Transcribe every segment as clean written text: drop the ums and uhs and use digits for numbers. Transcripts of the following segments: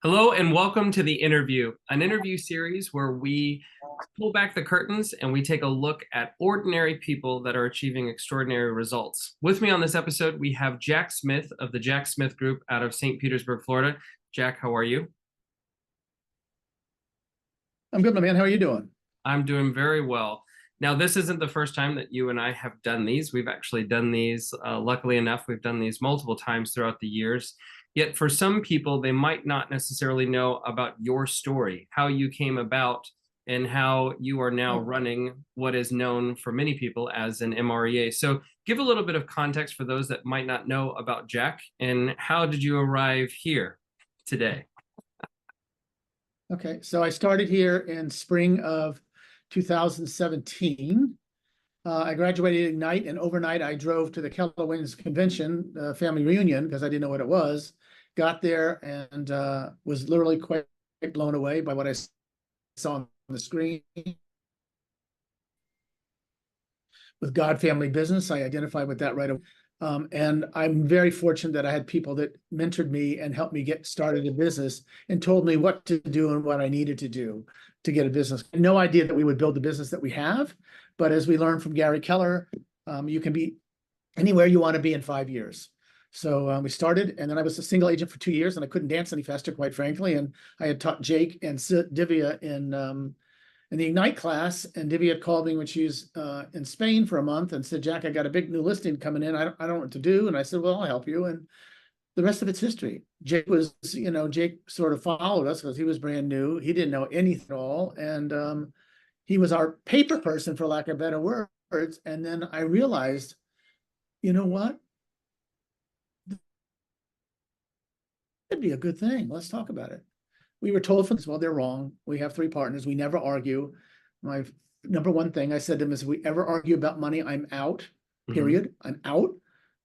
Hello and welcome to the interview, an interview series where we pull back the curtains and we take a look at ordinary people that are achieving extraordinary results. With me on this episode, we have Jac Smith of the Jac Smith Group out of St. Petersburg, Florida. Jac, how are you? I'm good, my man. How are you doing? I'm doing very well. Now, this isn't the first time that you and I have done these. We've actually done these, luckily enough, we've done these multiple times throughout the years. Yet for some people, they might not necessarily know about your story, how you came about, and how you are now running what is known for many people as an MREA. So give a little bit of context for those that might not know about Jac, and how did you arrive here today? Okay, so I started here in spring of 2017. I graduated at Ignite, and overnight I drove to the Keller Williams convention, family reunion, because I didn't know what it was. Got there and was literally quite blown away by what I saw on the screen. With God Family Business, I identified with that right away. And I'm very fortunate that I had people that mentored me and helped me get started in business and told me what to do and what I needed to do to get a business. No idea that we would build the business that we have, but as we learned from Gary Keller, you can be anywhere you want to be in 5 years. So we started, and then I was a single agent for 2 years, and I couldn't dance any faster, quite frankly. And I had taught Jake and Divya in the Ignite class, and Divya had called me when she was in Spain for a month and said, Jac, I got a big new listing coming in. I don't know what to do. And I said, well, I'll help you. And the rest of it's history. Jake was, Jake sort of followed us because he was brand new. He didn't know anything at all. And he was our paper person, for lack of better words. And then I realized, you know what? It'd be a good thing. Let's talk about it. We were told from this, well, they're wrong. We have 3 partners. We never argue. My number one thing I said to him is, if we ever argue about money, I'm out, period. I'm out.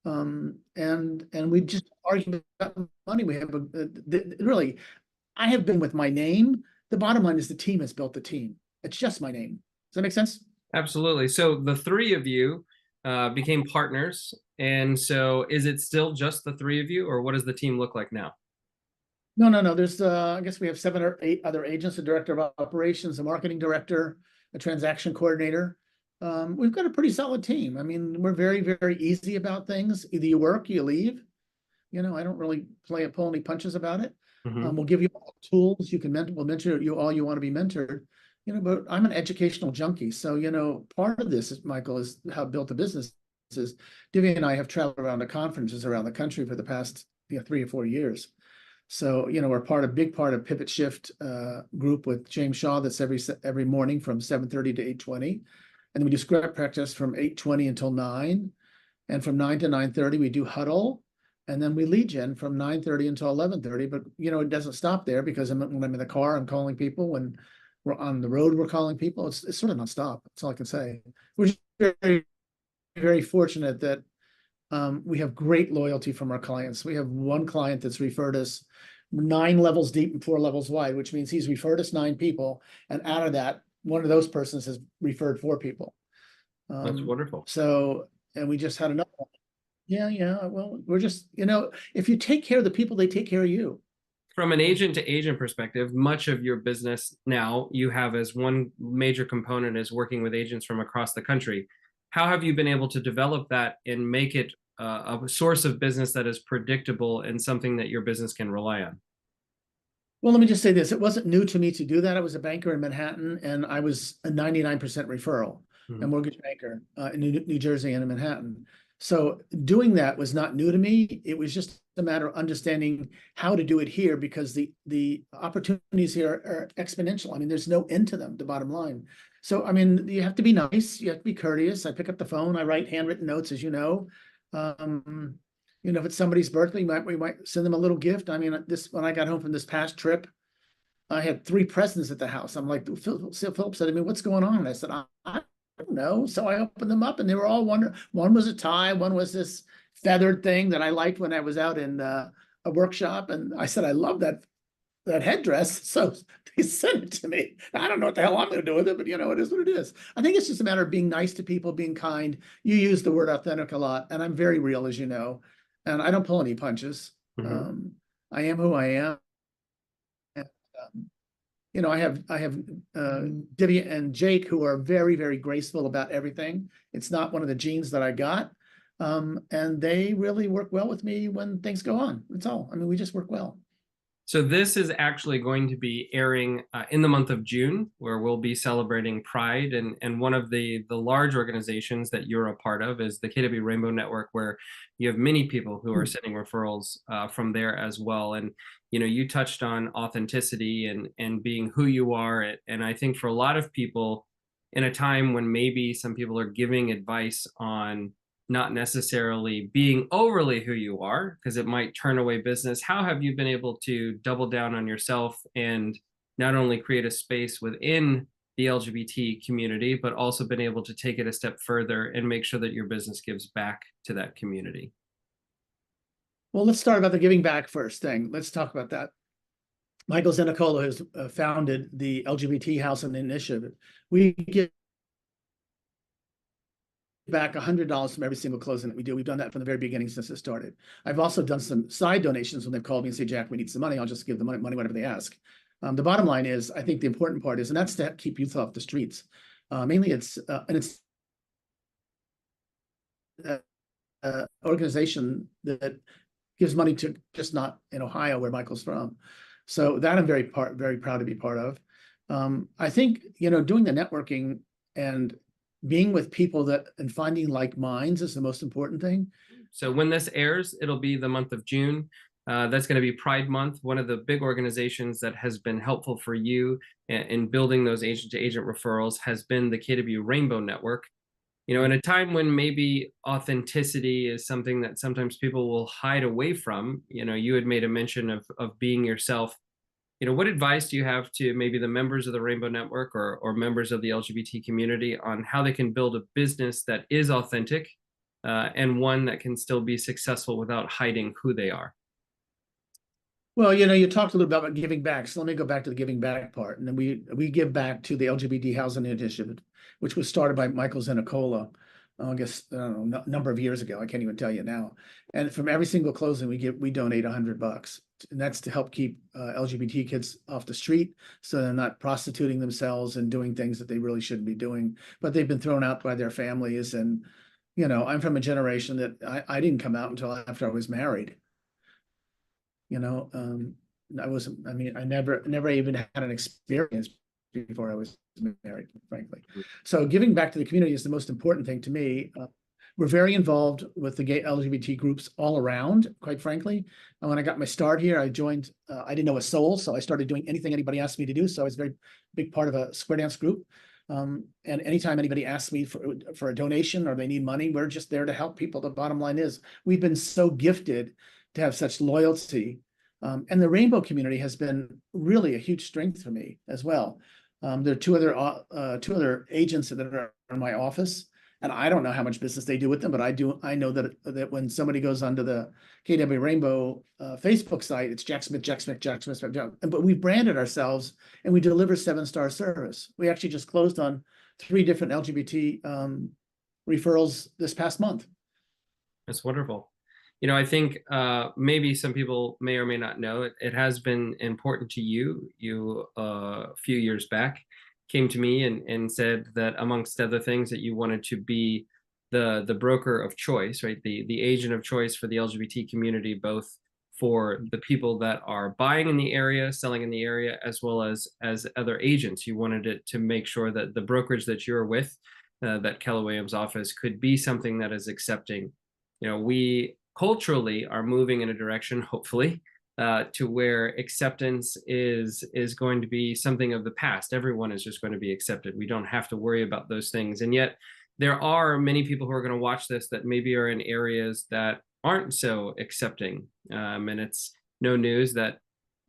And we just argue about money. We have really, I have been with my name. The bottom line is the team has built the team. It's just my name. Does that make sense? Absolutely. So the 3 of you became partners. And so is it still just the 3 of you, or what does the team look like now? No. There's, I guess we have 7 or 8 other agents, a director of operations, a marketing director, a transaction coordinator. We've got a pretty solid team. I mean, we're very, very easy about things. Either you work, you leave. I don't really pull any punches about it. We'll give you all the tools. You can we'll mentor you all you want to be mentored. But I'm an educational junkie. So, part of this, Michael, is how I built the business. Divya and I have traveled around to conferences around the country for the past 3 or 4 years. So, we're big part of Pivot Shift group with James Shaw. That's every morning from 7:30 to 8:20. And then we do script practice from 8:20 until 9. And from 9 to 9:30, we do huddle. And then we lead gen from 9:30 until 11:30. But, it doesn't stop there, because when I'm in the car, I'm calling people. When we're on the road, we're calling people. It's sort of nonstop. That's all I can say. We're just very, very fortunate that we have great loyalty from our clients. We have one client that's referred us 9 levels deep and 4 levels wide, which means he's referred us 9 people. And out of that, one of those persons has referred 4 people. That's wonderful. So, and we just had another one. Yeah. Well, we're just, if you take care of the people, they take care of you. From an agent to agent perspective, much of your business now you have as one major component is working with agents from across the country. How have you been able to develop that and make it a source of business that is predictable and something that your business can rely on? Well, let me just say this. It wasn't new to me to do that. I was a banker in Manhattan, and I was a 99% referral, a mortgage banker in New Jersey and in Manhattan. So doing that was not new to me. It was just a matter of understanding how to do it here, because the opportunities here are exponential. I mean, there's no end to them, the bottom line. So, I mean, you have to be nice. You have to be courteous. I pick up the phone. I write handwritten notes, as you know. If it's somebody's birthday, we might send them a little gift. I mean, when I got home from this past trip, I had 3 presents at the house. I'm like, Philip said to me, what's going on? And I said, I don't know. So I opened them up, and they were all wonderful. One was a tie. One was this feathered thing that I liked when I was out in a workshop. And I said, I love that headdress. So they sent it to me. I don't know what the hell I'm going to do with it, but it is what it is. I think it's just a matter of being nice to people, being kind. You use the word authentic a lot, and I'm very real, as you know, and I don't pull any punches. I am who I am. you know, I have Divya and Jac, who are very, very graceful about everything. It's not one of the genes that I got. And they really work well with me when things go on. That's all. I mean, we just work well. So this is actually going to be airing in the month of June, where we'll be celebrating Pride. And one of the large organizations that you're a part of is the KW Rainbow Network, where you have many people who are sending referrals from there as well. And, you know, you touched on authenticity and being who you are. And I think for a lot of people, in a time when maybe some people are giving advice on not necessarily being overly who you are, because it might turn away business. How have you been able to double down on yourself and not only create a space within the LGBT community, but also been able to take it a step further and make sure that your business gives back to that community? Well, let's start about the giving back first thing. Let's talk about that. Michael Zenicola has founded the LGBT Housing Initiative. We give back $100 from every single closing that we do. We've done that from the very beginning since it started. I've also done some side donations when they've called me and say, Jac, we need some money. I'll just give the money whatever they ask. The bottom line is, I think the important part is, and that's to keep youth off the streets. Mainly it's, and it's organization that gives money to just not in Ohio where Michael's from. So that I'm very proud to be part of. I think, you know, doing the networking and being with people that and finding like minds is the most important thing. So when this airs, it'll be the month of June. That's going to be Pride Month. One of the big organizations that has been helpful for you in building those agent-to-agent referrals has been the KW Rainbow Network. You know, in a time when maybe authenticity is something that sometimes people will hide away from, you know, you had made a mention of being yourself. You know, what advice do you have to maybe the members of the Rainbow Network or members of the LGBT community on how they can build a business that is authentic and one that can still be successful without hiding who they are? Well, you know, you talked a little bit about giving back. So let me go back to the giving back part. And then we give back to the LGBT Housing Initiative, which was started by Michael Zenicola, I guess, I don't know, a number of years ago. I can't even tell you now. And from every single closing, we donate $100. And that's to help keep LGBT kids off the street, so they're not prostituting themselves and doing things that they really shouldn't be doing. But they've been thrown out by their families. And, you know, I'm from a generation that I didn't come out until after I was married. You know, I never even had an experience before I was married, frankly. So giving back to the community is the most important thing to me. We're very involved with the gay LGBT groups all around, quite frankly. And when I got my start here, I joined, I didn't know a soul, so I started doing anything anybody asked me to do. So I was a very big part of a square dance group. And anytime anybody asks me for a donation or they need money, we're just there to help people. The bottom line is we've been so gifted to have such loyalty. And the Rainbow community has been really a huge strength for me as well. There are two other agents that are in my office, and I don't know how much business they do with them, but I do. I know that when somebody goes onto the KW Rainbow Facebook site, it's Jac Smith, Jac Smith, Jac Smith. But we branded ourselves and we deliver 7-star service. We actually just closed on 3 different LGBT referrals this past month. That's wonderful. You know, I think maybe some people may or may not know it has been important to you. You a few years back came to me and said that amongst other things that you wanted to be the broker of choice, right? The agent of choice for the LGBT community, both for the people that are buying in the area, selling in the area, as well as other agents. You wanted it to make sure that the brokerage that you're with, that Keller Williams office, could be something that is accepting. You know, we culturally are moving in a direction, hopefully, to where acceptance is going to be something of the past. Everyone is just going to be accepted. We don't have to worry about those things. And yet there are many people who are going to watch this that maybe are in areas that aren't so accepting. And it's no news that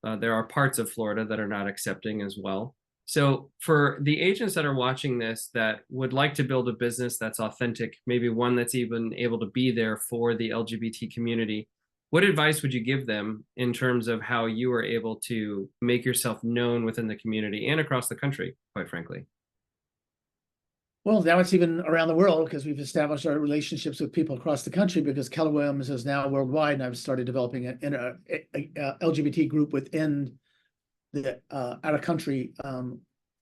there are parts of Florida that are not accepting as well. So for the agents that are watching this that would like to build a business that's authentic, maybe one that's even able to be there for the LGBT community, what advice would you give them in terms of how you are able to make yourself known within the community and across the country, quite frankly? Well, now it's even around the world because we've established our relationships with people across the country, because Keller Williams is now worldwide, and I've started developing an LGBT group within the out of country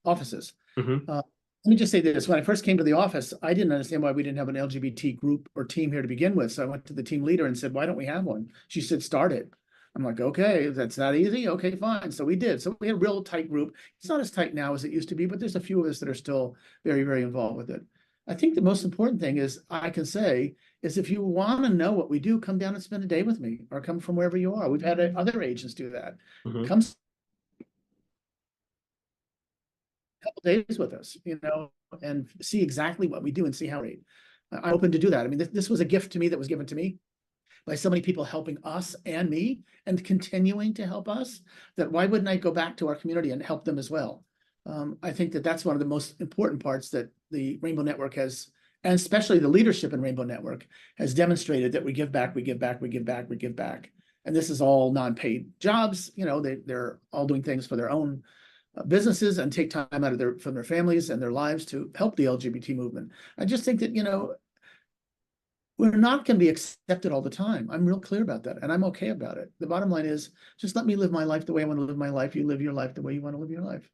offices. Mhm. Let me just say this. When I first came to the office, I didn't understand why we didn't have an LGBT group or team here to begin with. So I went to the team leader and said, why don't we have one? She said, start it. I'm like, okay, that's that easy. Okay, fine. So we did. So we had a real tight group. It's not as tight now as it used to be, but there's a few of us that are still very, very involved with it. I think the most important thing is I can say is if you want to know what we do, come down and spend a day with me or come from wherever you are. We've had other agents do that. Mhm. Come couple days with us, and see exactly what we do and see how we. I'm open to do that. I mean, this was a gift to me that was given to me by so many people helping us and me and continuing to help us, that why wouldn't I go back to our community and help them as well? I think that that's one of the most important parts that the Rainbow Network has, and especially the leadership in Rainbow Network has demonstrated, that we give back, we give back, we give back, we give back. And this is all non-paid jobs. They're all doing things for their own businesses and take time out of from their families and their lives to help the LGBT movement. I just think that, we're not going to be accepted all the time. I'm real clear about that, and I'm okay about it. The bottom line is just let me live my life the way I want to live my life. You live your life the way you want to live your life.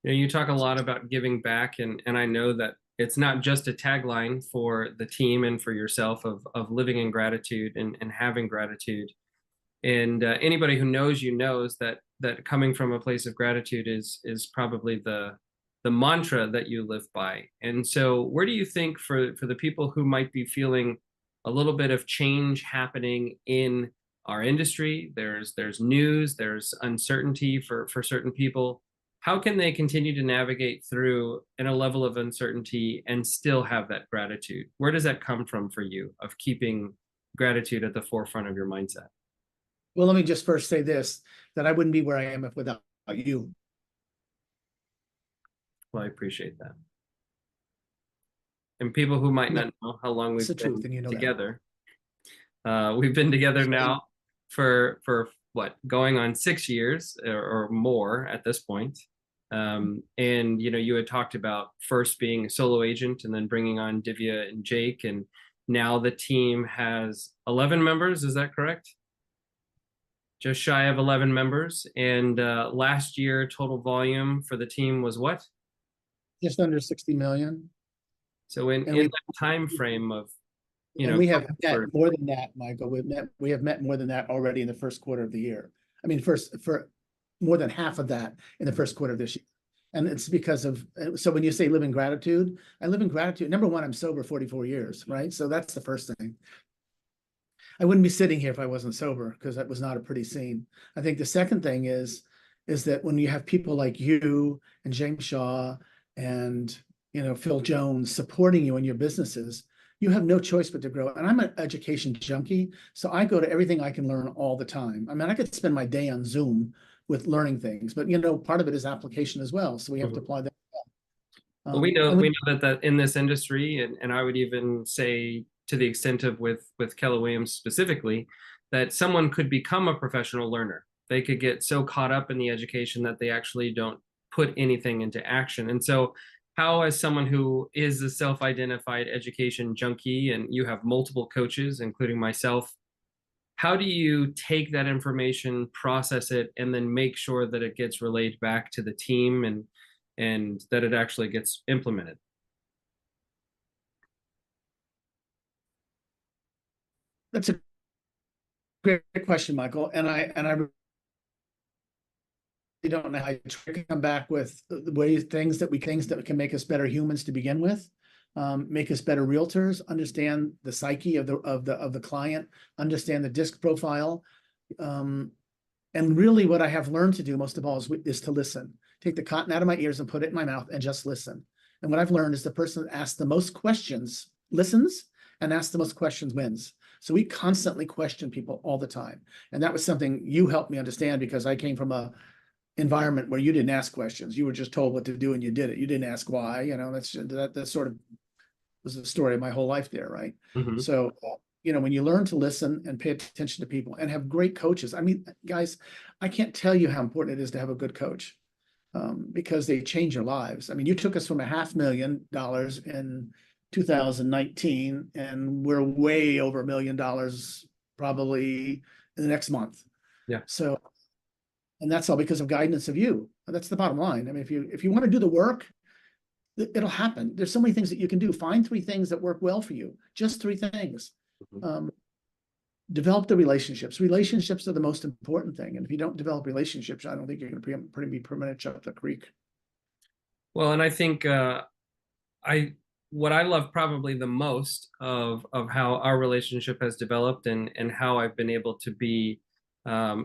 You talk a lot about giving back, and I know that it's not just a tagline for the team and for yourself of living in gratitude and having gratitude. And anybody who knows you knows that coming from a place of gratitude is probably the mantra that you live by. And so where do you think for the people who might be feeling a little bit of change happening in our industry, there's news, there's uncertainty for certain people, how can they continue to navigate through in a level of uncertainty and still have that gratitude? Where does that come from for you, of keeping gratitude at the forefront of your mindset? Well, let me just first say this, that I wouldn't be where I am if without you. Well, I appreciate that. And people who might No, not know how long it's the we've been truth, and you know that. together, we've been together now for what, going on 6 years or more at this point. And you had talked about first being a solo agent and then bringing on Divya and Jac, and now the team has 11 members. Is that correct? Just shy of 11 members. And last year, total volume for the team was what? Just under 60 million. So in that time frame of, And we have met for more than that, Michael. We have met more than that already in the first quarter of the year. I mean, for more than half of that in the first quarter of this year. And it's because of, so when you say live in gratitude, I live in gratitude. Number one, I'm sober 44 years, right? So that's the first thing. I wouldn't be sitting here if I wasn't sober, because that was not a pretty scene. I think the second thing is that when you have people like you and James Shaw and, Phil Jones supporting you in your businesses, you have no choice but to grow. And I'm an education junkie, so I go to everything I can learn all the time. I mean, I could spend my day on Zoom with learning things, but part of it is application as well. So we have to apply that. Well, we know that in this industry, and I would even say to the extent of with Keller Williams specifically, that someone could become a professional learner. They could get so caught up in the education that they actually don't put anything into action. And so how, as someone who is a self-identified education junkie, and you have multiple coaches, including myself, how do you take that information, process it, and then make sure that it gets relayed back to the team and that it actually gets implemented? That's a great question, Michael. And I really don't know how to come back with the ways, things that can make us better humans to begin with, make us better realtors, understand the psyche of the client, understand the disc profile. And really what I have learned to do most of all is to listen. Take the cotton out of my ears and put it in my mouth and just listen. And what I've learned is the person that asks the most questions listens, and asks the most questions wins. So we constantly question people all the time. And that was something you helped me understand, because I came from a environment where you didn't ask questions. You were just told what to do and you did it. You didn't ask why. That sort of was the story of my whole life there, right? Mm-hmm. So when you learn to listen and pay attention to people and have great coaches. I mean, guys, I can't tell you how important it is to have a good coach, because they change your lives. I mean, you took us from $500,000 in 2019, and we're way over $1 million probably in the next month. Yeah. So, And that's all because of guidance of you. That's the bottom line. I mean, if you want to do the work, it'll happen. There's so many things that you can do. Find 3 things that work well for you. Just 3 things. Develop the relationships. Relationships are the most important thing. And if you don't develop relationships, I don't think you're going to be permanent up the creek. Well, and I think what I love probably the most of how our relationship has developed and how I've been able to be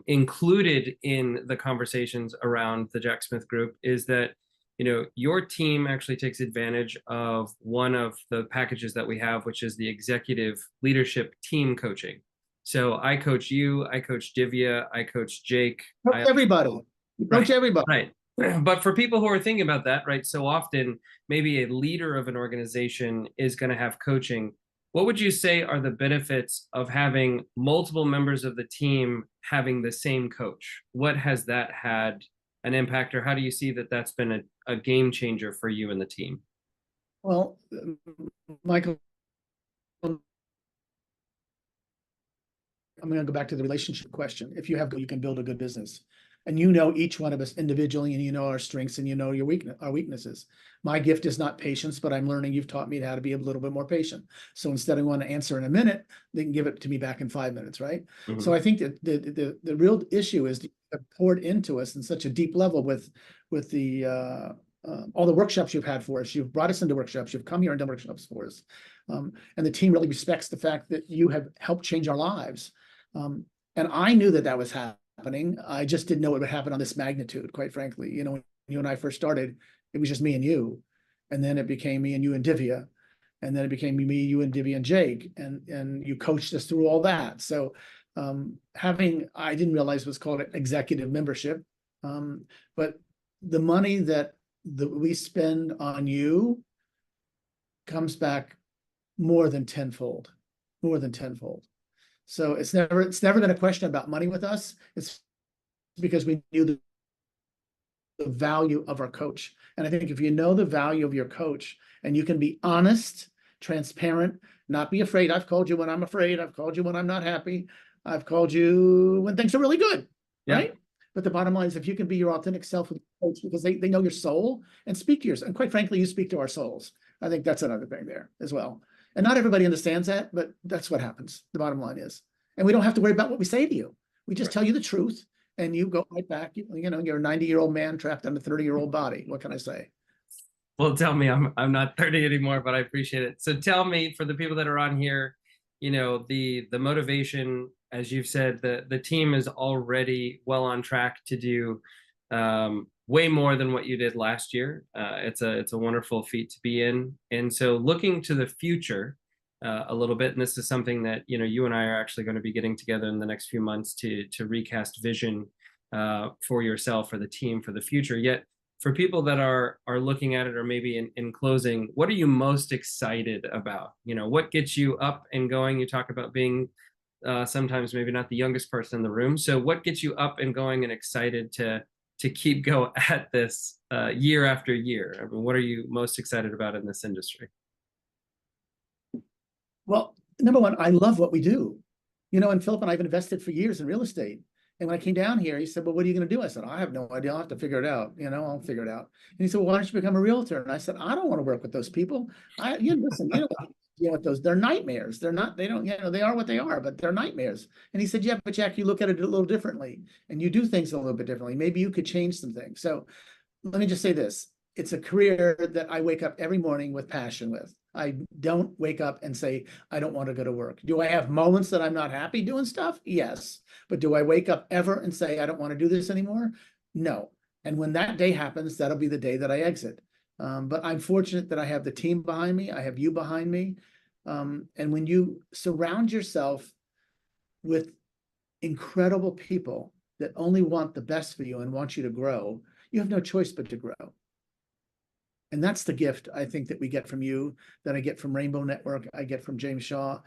included in the conversations around the Jac Smith Group is that, you know, your team actually takes advantage of one of the packages that we have, which is the executive leadership team coaching. So I coach you, I coach Divya, I coach Jake. Everybody. You coach everybody. Right. But for people who are thinking about that, right, so often maybe a leader of an organization is going to have coaching. What would you say are the benefits of having multiple members of the team having the same coach? What has that had an impact, or how do you see that that's been a game changer for you and the team? Well, Michael, I'm going to go back to the relationship question. If you have, you can build a good business. And you know each one of us individually, and you know our strengths, and you know our weaknesses. My gift is not patience, but I'm learning. You've taught me how to be a little bit more patient. So instead of wanting to answer in a minute, they can give it to me back in 5 minutes, right? Mm-hmm. So I think that the real issue is poured into us in such a deep level with the all the workshops you've had for us. You've brought us into workshops. You've come here and done workshops for us, and the team really respects the fact that you have helped change our lives. And I knew that was happening. I just didn't know it would happen on this magnitude, quite frankly. You know, when you and I first started, it was just me and you. And then it became me and you and Divya. And then it became me, you and Divya and Jake. And you coached us through all that. So I didn't realize it was called executive membership. But the money that we spend on you comes back more than tenfold. So it's never been a question about money with us. It's because we knew the value of our coach. And I think if you know the value of your coach and you can be honest, transparent, not be afraid. I've called you when I'm afraid. I've called you when I'm not happy. I've called you when things are really good, right? But the bottom line is if you can be your authentic self with the coach, because they know your soul and speak to yours. And quite frankly, you speak to our souls. I think that's another thing there as well. And not everybody understands that, but that's what happens. The bottom line is, and we don't have to worry about what we say to you. We just tell you the truth, and you go right back. You know, you're a 90-year-old man trapped in a 30-year-old body. What can I say? Well, tell me, I'm not 30 anymore, but I appreciate it. So tell me, for the people that are on here, you know, the motivation, as you've said, the team is already well on track to do way more than what you did last year. It's a wonderful feat to be in. And so looking to the future a little bit, and this is something that, you know, you and I are actually going to be getting together in the next few months to recast vision for yourself, for the team, for the future. Yet for people that are looking at it, or maybe in closing, what are you most excited about? You know, what gets you up and going? You talk about being sometimes maybe not the youngest person in the room. So what gets you up and going and excited to keep going at this year after year? I mean, what are you most excited about in this industry? Well, number one, I love what we do. You know, and Philip and I have invested for years in real estate. And when I came down here, he said, well, what are you going to do? I said, I have no idea. I'll have to figure it out. You know, I'll figure it out. And he said, well, why don't you become a realtor? And I said, I don't want to work with those people. Listen, you know what those, they're nightmares. They don't, you know, they are what they are, but they're nightmares. And he said, yeah, but Jack, you look at it a little differently and you do things a little bit differently. Maybe you could change some things. So let me just say this. It's a career that I wake up every morning with passion with. I don't wake up and say, I don't want to go to work. Do I have moments that I'm not happy doing stuff? Yes. But do I wake up ever and say, I don't want to do this anymore? No. And when that day happens, that'll be the day that I exit. But I'm fortunate that I have the team behind me. I have you behind me. And when you surround yourself with incredible people that only want the best for you and want you to grow, you have no choice but to grow. And that's the gift, I think, that we get from you, that I get from Rainbow Network, I get from James Shaw.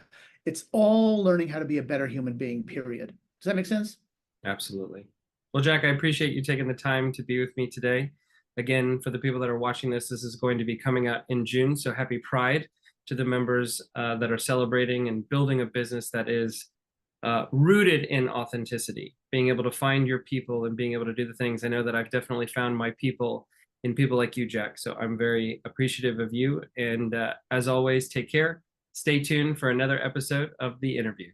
It's all learning how to be a better human being, period. Does that make sense? Absolutely. Well, Jack, I appreciate you taking the time to be with me today. Again, for the people that are watching this is going to be coming out in June. So happy Pride to the members that are celebrating and building a business that is rooted in authenticity, being able to find your people and being able to do the things. I know that I've definitely found my people in people like you, Jac. So I'm very appreciative of you. And as always, take care. Stay tuned for another episode of The Interview.